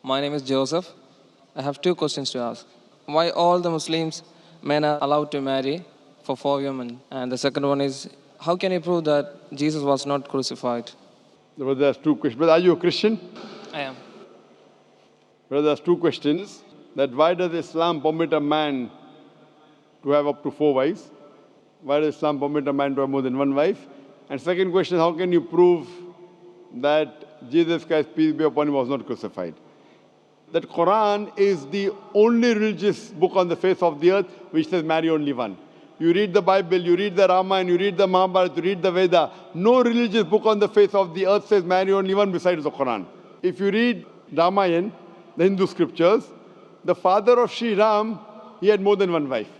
My name is Joseph. I have two questions to ask. Why all the Muslims men are allowed to marry for 4 women? And the second one is, how can you prove that Jesus was not crucified? Brother, there's two questions. But are you a Christian? I am. Brother, there's two questions. That why does Islam permit a man to have up to 4 wives? Why does Islam permit a man to have more than one wife? And second question, how can you prove that Jesus Christ, peace be upon him, was not crucified? That Quran is the only religious book on the face of the earth which says marry only one. You read the Bible, you read the Ramayana, you read the Mahabharata, you read the Veda. No religious book on the face of the earth says marry only one besides the Quran. If you read Ramayana, the Hindu scriptures, the father of Sri Ram, he had more than one wife.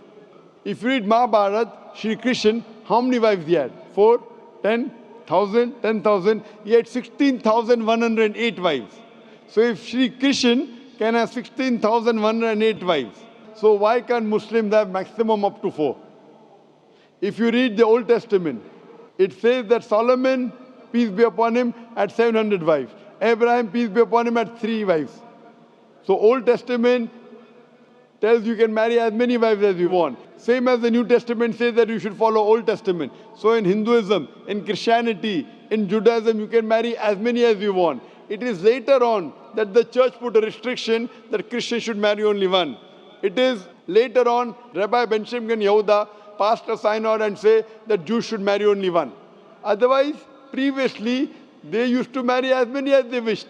If you read Mahabharata, Sri Krishna, how many wives he had? 4, 10, 1,000, 10,000. He had 16,108 wives. So if Sri Krishna can have 16,108 wives, so why can't Muslims have maximum up to 4? If you read the Old Testament, it says that Solomon, peace be upon him, had 700 wives. Abraham, peace be upon him, had 3 wives. So Old Testament tells you can marry as many wives as you want. Same as the New Testament says that you should follow Old Testament. So in Hinduism, in Christianity, in Judaism, you can marry as many as you want. It is later on that the church put a restriction that Christians should marry only one. It is later on Rabbi Benjamin Yehuda passed a synod and say that Jews should marry only one. Otherwise, previously, they used to marry as many as they wished.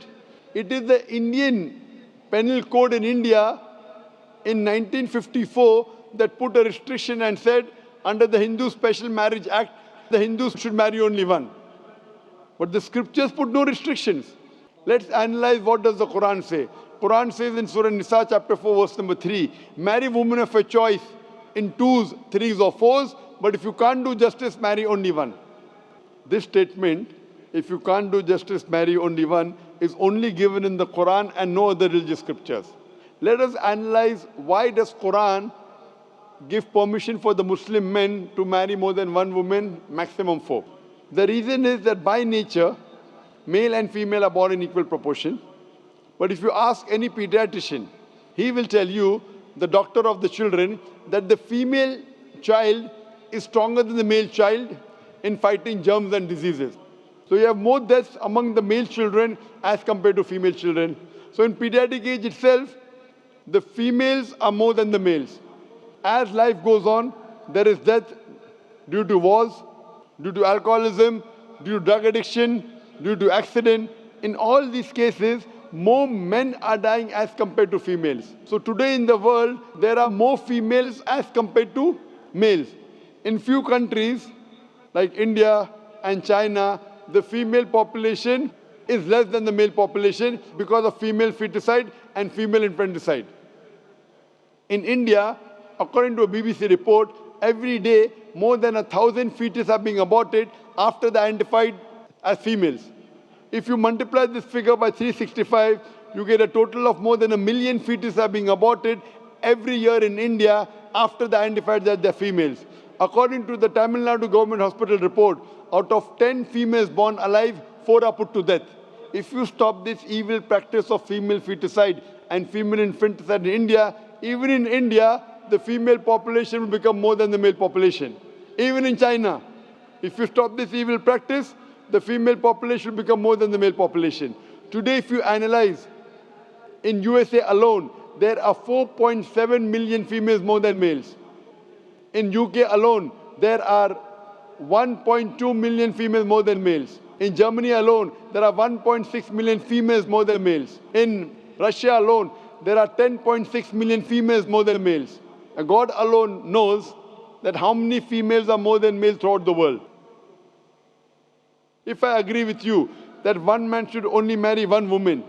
It is the Indian Penal Code in India in 1954 that put a restriction and said under the Hindu Special Marriage Act, the Hindus should marry only one. But the scriptures put no restrictions. Let's analyze what does the Quran say. Quran says in Surah Nisa chapter 4 verse number 3, marry women of your choice in 2s, 3s or 4s, but if you can't do justice, marry only one. This statement, if you can't do justice, marry only one, is only given in the Quran and no other religious scriptures. Let us analyze why does Quran give permission for the Muslim men to marry more than one woman, maximum 4. The reason is that by nature, male and female are born in equal proportion. But if you ask any pediatrician, he will tell you, the doctor of the children, that the female child is stronger than the male child in fighting germs and diseases. So you have more deaths among the male children as compared to female children. So in pediatric age itself, the females are more than the males. As life goes on, there is death due to wars, due to alcoholism, due to drug addiction, due to accident. In all these cases, more men are dying as compared to females. So today in the world, there are more females as compared to males. In few countries, like India and China, the female population is less than the male population because of female feticide and female infanticide. In India, according to a BBC report, every day more than 1,000 fetuses are being aborted after they are identified as females. If you multiply this figure by 365, you get a total of more than 1 million fetuses are being aborted every year in India after they are identified that they are females. According to the Tamil Nadu government hospital report, out of 10 females born alive, 4 are put to death. If you stop this evil practice of female feticide and female infanticide in India, even in India, the female population will become more than the male population. Even in China, if you stop this evil practice, the female population will become more than the male population. Today, if you analyze, in USA alone, there are 4.7 million females more than males. In UK alone, there are 1.2 million females more than males. In Germany alone, there are 1.6 million females more than males. In Russia alone, there are 10.6 million females more than males. And God alone knows that how many females are more than males throughout the world. If I agree with you that one man should only marry one woman,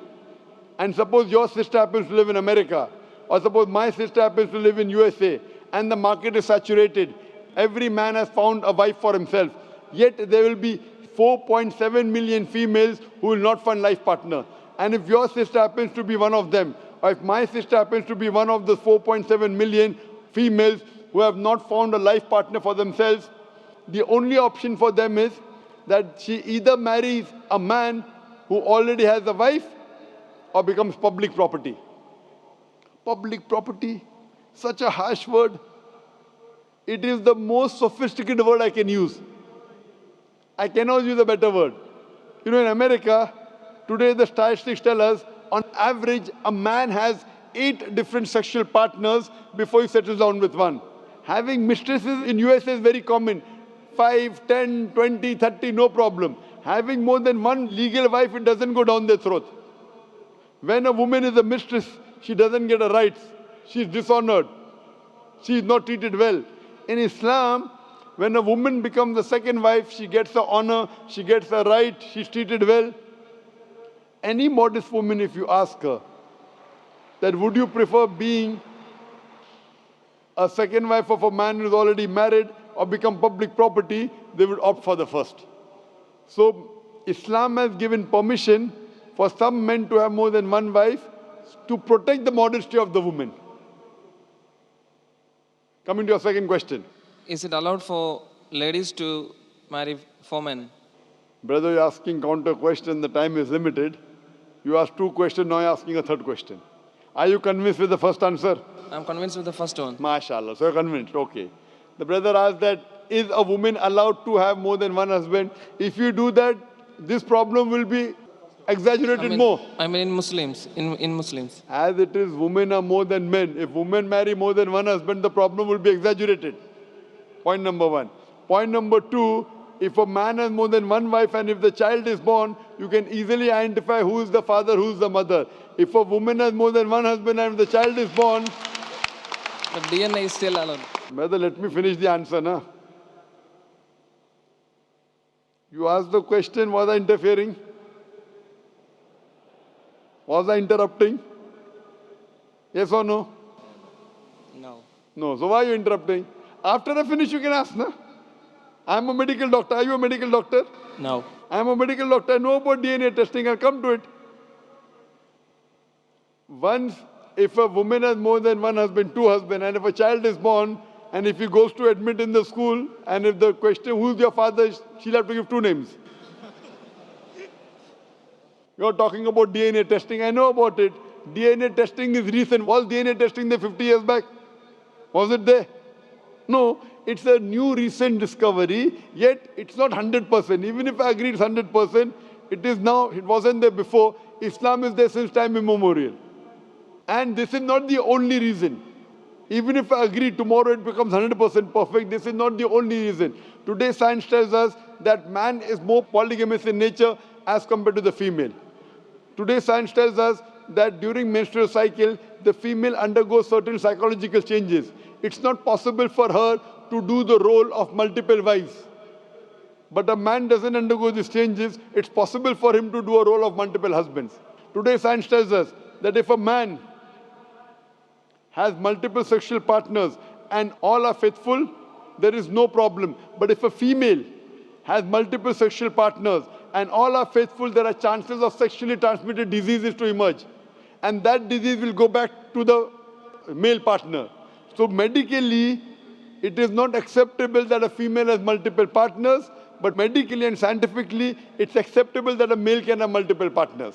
and suppose your sister happens to live in America, or suppose my sister happens to live in USA, and the market is saturated, every man has found a wife for himself, yet there will be 4.7 million females who will not find life partner. And if your sister happens to be one of them, or if my sister happens to be one of the 4.7 million females who have not found a life partner for themselves, the only option for them is that she either marries a man who already has a wife, or becomes public property? Public property, such a harsh word. It is the most sophisticated word I can use. I cannot use a better word. You know, in America, today the statistics tell us, on average, a man has 8 different sexual partners before he settles down with one. Having mistresses in USA is very common. 5, 10, 20, 30, no problem. Having more than one legal wife, it doesn't go down their throat. When a woman is a mistress, she doesn't get her rights. She is dishonored. She is not treated well. In Islam, when a woman becomes the second wife, she gets her honor, she gets her right, she's treated well. Any modest woman, if you ask her, that would you prefer being a second wife of a man who's already married or become public property, they would opt for the first. So Islam has given permission for some men to have more than one wife to protect the modesty of the woman. Coming to your second question. Is it allowed for ladies to marry 4 men? Brother, you're asking counter question, the time is limited. You asked 2 questions, now you're asking a 3rd question. Are you convinced with the first answer? I'm convinced with the first one. MashaAllah, so you're convinced, okay. The brother asked that, is a woman allowed to have more than one husband? If you do that, this problem will be exaggerated more. I mean in Muslims, in Muslims. As it is, women are more than men. If women marry more than one husband, the problem will be exaggerated. Point number 1. Point number 2, if a man has more than one wife and if the child is born, you can easily identify who is the father, who is the mother. If a woman has more than one husband and if the child is born... But DNA is still allowed. Brother, let me finish the answer, na? You asked the question, was I interfering? Was I interrupting? Yes or no? No. No. So why are you interrupting? After I finish, you can ask, na? I'm a medical doctor. Are you a medical doctor? No. I'm a medical doctor. I know about DNA testing. I'll come to it. Once, if a woman has more than one husband, 2 husbands, and if a child is born, and if he goes to admit in the school, and if the question, who's your father, she'll have to give 2 names. You're talking about DNA testing. I know about it. DNA testing is recent. Was DNA testing there 50 years back? Was it there? No. It's a new recent discovery, yet it's not 100%. Even if I agree it's 100%, it is now, it wasn't there before. Islam is there since time immemorial. And this is not the only reason. Even if I agree tomorrow it becomes 100% perfect, this is not the only reason. Today science tells us that man is more polygamous in nature as compared to the female. Today science tells us that during menstrual cycle, the female undergoes certain psychological changes. It's not possible for her to do the role of multiple wives. But a man doesn't undergo these changes, it's possible for him to do a role of multiple husbands. Today science tells us that if a man has multiple sexual partners and all are faithful, there is no problem. But if a female has multiple sexual partners and all are faithful, there are chances of sexually transmitted diseases to emerge. And that disease will go back to the male partner. So medically, it is not acceptable that a female has multiple partners, but medically and scientifically, it's acceptable that a male can have multiple partners.